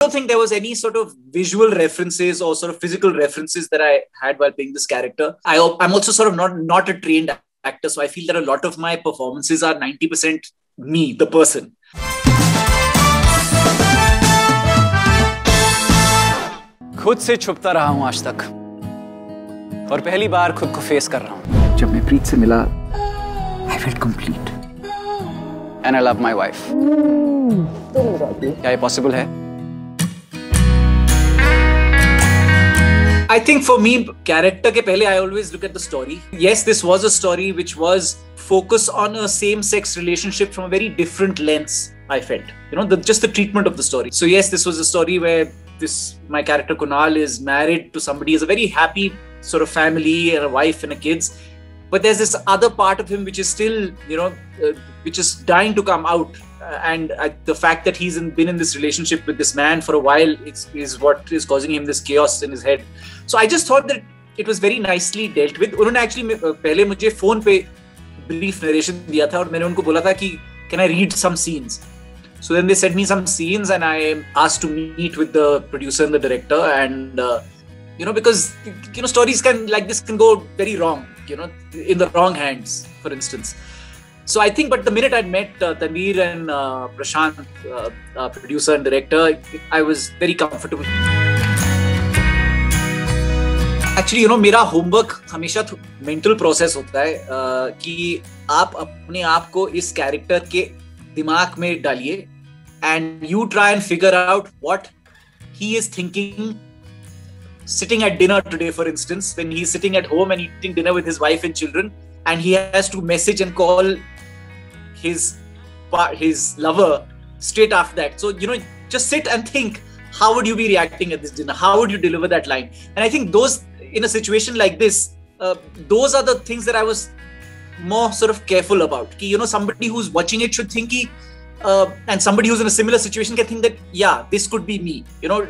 don't think there was any sort of visual references or sort of physical references that I had while playing this character. I'm also sort of not a trained actor, so I feel that a lot of my performances are 90% me, the person. खुद से छुपता रहा हूं आज तक और पहली बार खुद को फेस कर रहा हूं। जब मैं प्रीत से मिला, I felt complete. And I love my wife. क्या ये possible है? I think for me, character के पहले I always look at the story. Yes, this was a story which was focused on a same-sex relationship from a very different lens, I felt. You know, just the treatment of the story. So yes, this was a story where my character Kunal is married to somebody, has a very happy sort of family and a wife and a kids. But there's this other part of him which is still, which is dying to come out. And the fact that he's been in this relationship with this man for a while is what is causing him this chaos in his head. So I just thought that it was very nicely dealt with. उन्होंने actually पहले मुझे phone पे brief narration दिया था और मैंने उनको बोला था कि can I read some scenes? So then they sent me some scenes and I asked to meet with the producer and the director. And because stories like this can go very wrong, in the wrong hands, for instance. So I think, but the minute I'd met Tanveer and Prashant, producer and director, I was very comfortable. Actually, मेरा homework हमेशा mental process होता है कि आप अपने आप को इस character के दिमाग में डालिए and you try and figure out what he is thinking sitting at dinner today, for instance, when he's sitting at home and eating dinner with his wife and children, and he has to message and call his lover straight after that. So, just sit and think, how would you be reacting at this dinner? How would you deliver that line? And I think those, in a situation like this, those are the things that I was more sort of careful about. Somebody who's watching it should think and somebody who's in a similar situation can think that, yeah, this could be me,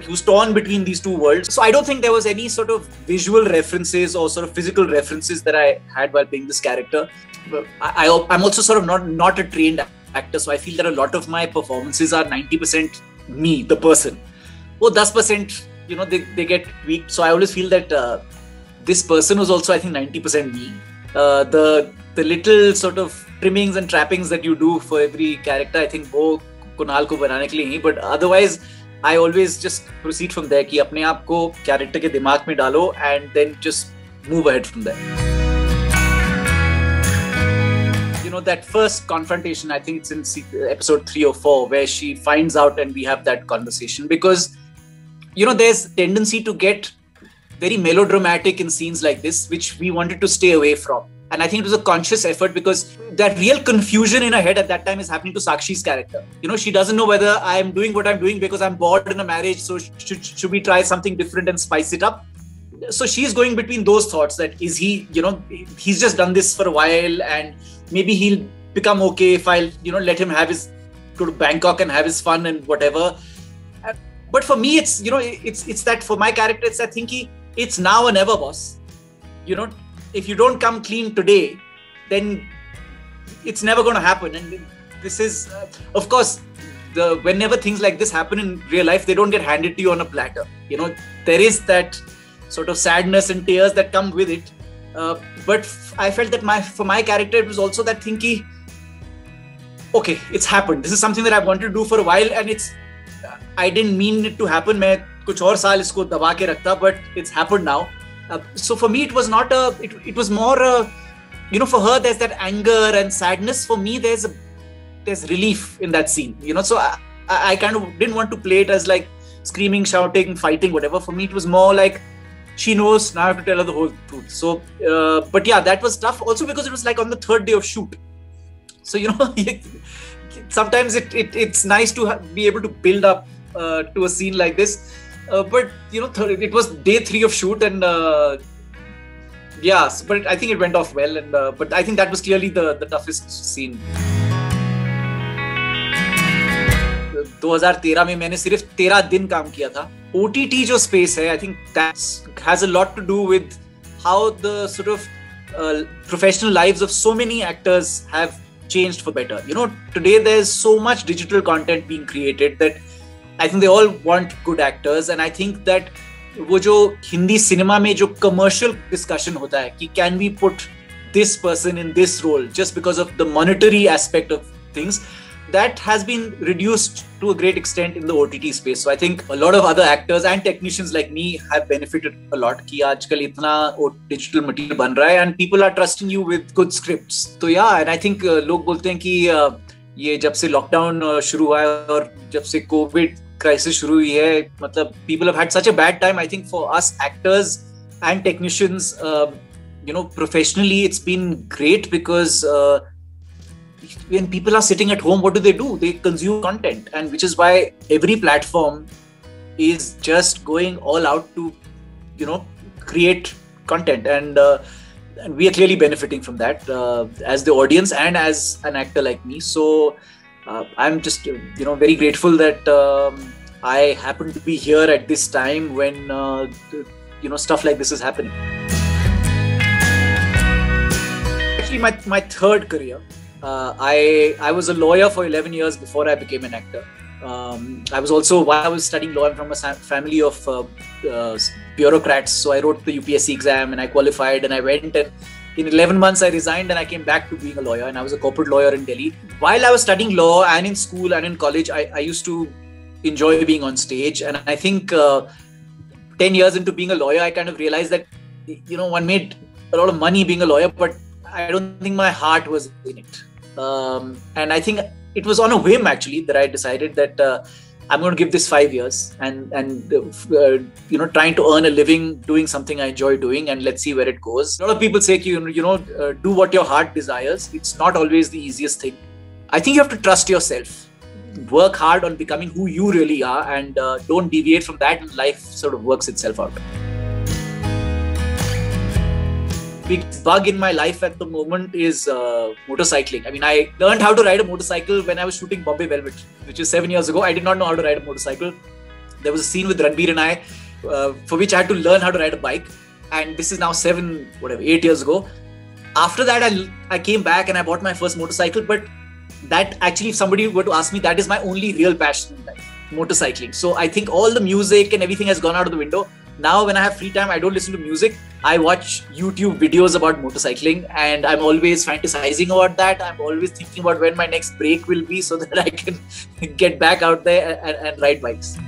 who's torn between these two worlds. So I don't think there was any sort of visual references or sort of physical references that I had while playing this character. I'm also sort of not a trained actor, so I feel that a lot of my performances are 90% me, the person. Oh, 10%, they get tweaked. So I always feel that this person was also, I think, 90% me. The little sort of trimmings and trappings that you do for every character, I think वो कुणाल को बनाने के लिए ही, but otherwise I always just proceed from there कि अपने आप को character के दिमाग में डालो and then just move ahead from there. That first confrontation, I think it's in episode 3 or 4 where she finds out and we have that conversation because there's tendency to get very melodramatic in scenes like this, which we wanted to stay away from. And I think it was a conscious effort because that real confusion in her head at that time is happening to Sakshi's character. She doesn't know whether I am doing what I'm doing because I'm bored in a marriage. So should we try something different and spice it up? So she's going between those thoughts that is he, he's just done this for a while and maybe he'll become okay if I'll, let him go to Bangkok and have his fun and whatever. But for me, it's, it's that for my character, it's that thinking, it's now or never, boss. If you don't come clean today, then it's never going to happen. And this is, of course, whenever things like this happen in real life, they don't get handed to you on a platter. There is that sort of sadness and tears that come with it. But I felt that for my character, it was also that thinking, okay, it's happened. This is something that I've wanted to do for a while, and I didn't mean it to happen. मैं कुछ और साल इसको दबा के रखता, but it's happened now. So for me, it was not it was more for her, there's that anger and sadness. For me, there's relief in that scene, so I kind of didn't want to play it as like screaming, shouting, fighting, whatever. For me, it was more like she knows, now I have to tell her the whole truth. So, but yeah, that was tough also because it was like on the 3rd day of shoot. So, sometimes it's nice to be able to build up to a scene like this. But it was day 3 of shoot and but I think it went off well. And but I think that was clearly the toughest scene. 2013 में मैंने सिर्फ 13 दिन काम किया था. OTT जो space है, I think that has a lot to do with how the sort of professional lives of so many actors have changed for better. Today there's so much digital content being created that I think they all want good actors, and I think that वो जो Hindi cinema में जो commercial discussion होता है कि can we put this person in this role just because of the monetary aspect of things, that has been reduced to a great extent in the OTT space. So I think a lot of other actors and technicians like me have benefited a lot कि आजकल इतना digital material बन रहा है and people are trusting you with good scripts. तो yeah, and I think लोग बोलते हैं कि ये जब से लॉकडाउन शुरू हुआ है और जब से कोविड क्राइसिस शुरू हुई है, मतलब people have had such a bad time. I think for us actors and technicians, professionally it's been great because when people are sitting at home, what do? They consume content, and which is why every platform is just going all out to, create content, and we are clearly benefiting from that as the audience and as an actor like me. So I'm just, very grateful that I happen to be here at this time when, stuff like this is happening. Actually, my third career. I was a lawyer for 11 years before I became an actor. I was also, while I was studying law, I'm from a family of bureaucrats. So I wrote the UPSC exam and I qualified and I went, and in 11 months I resigned and I came back to being a lawyer, and I was a corporate lawyer in Delhi. While I was studying law and in school and in college, I used to enjoy being on stage. And I think 10 years into being a lawyer, I kind of realized that, one made a lot of money being a lawyer, but I don't think my heart was in it. And I think it was on a whim actually that I decided that I'm going to give this 5 years and trying to earn a living doing something I enjoy doing, and let's see where it goes. A lot of people say, do what your heart desires. It's not always the easiest thing. I think you have to trust yourself, work hard on becoming who you really are, and don't deviate from that, and life sort of works itself out. Big bug in my life at the moment is motorcycling. I mean, I learned how to ride a motorcycle when I was shooting Bombay Velvet, which is 7 years ago. I did not know how to ride a motorcycle. There was a scene with Ranbir and I, for which I had to learn how to ride a bike. And this is now 8 years ago. After that, I came back and I bought my first motorcycle. But that actually, if somebody were to ask me, that is my only real passion in life, motorcycling. So I think all the music and everything has gone out of the window. Now, when I have free time, I don't listen to music. I watch YouTube videos about motorcycling, and I'm always fantasizing about that. I'm always thinking about when my next break will be so that I can get back out there and ride bikes.